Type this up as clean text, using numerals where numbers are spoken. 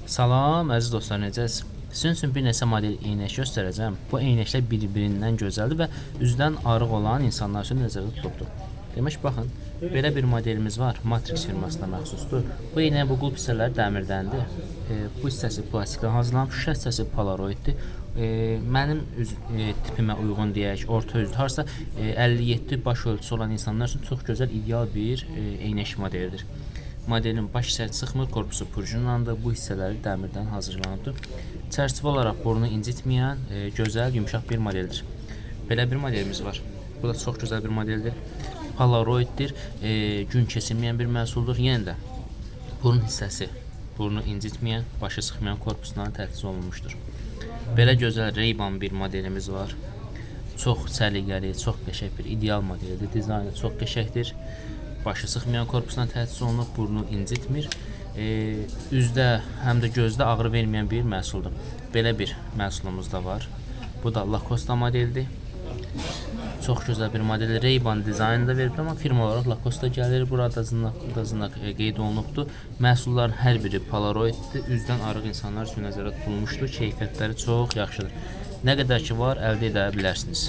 Salam əziz dostlar, necəsiniz? Sizin üçün bir neçə model eynək göstərəcəm. Bu eynəklər bir-birindən gözəldir və üzdən arıq olan insanlar üçün nəzərdə tutulubdur. Demək, baxın, belə bir modelimiz var. Matrix firmasına məxsusdur. Bu eynəyin bu qulp hissələri dəmirdəndir. Bu hissəsi plastikdən hazırlanıb, şüşə hissəsi polaroiddir. Mənim tipimə uyğun deyək, orta üzlü, harsa 57 baş ölçüsü olan insanlar üçün çox gözəl, ideal bir eynək modelidir. Modelin baş hissəsi sıxmır, korpusu purjinlandır, bu hissələri dəmirdən hazırlanıbdır. Çərçivə olaraq burnu incitməyən, gözəl, yumşaq bir modeldir. Belə bir modelimiz var. Bu da çox gözəl bir modeldir. Polaroiddir, gün keçirməyən bir məhsuldur. Yenə də burun hissəsi, burnu incitməyən, başı sıxmayan korpusdan təchiz olunmuşdur. Belə gözəl Ray-Ban bir modelimiz var. Çox səliqəli, çox qəşəng bir ideal modeldir. Dizaynı çox qəşəngdir. Başı sıxmayan korpusdan təchiz olunub, burnu incitmir. Üzdə, həm də gözdə ağrı verməyən bir məhsuldur. Belə bir məhsulumuz da var. Bu da Lacoste modeldir. Çox gözəl bir model. Ray-Ban dizaynı da verib, amma firma olaraq Lacoste gəlir. Burada zınaq qeyd olunubdur. Məhsulların hər biri polaroiddir. Üzdən arıq insanlar üçün nəzərdə tutulmuşdur. Keyfiyyətləri çox yaxşıdır. Nə qədər ki var, əldə edə bilərsiniz.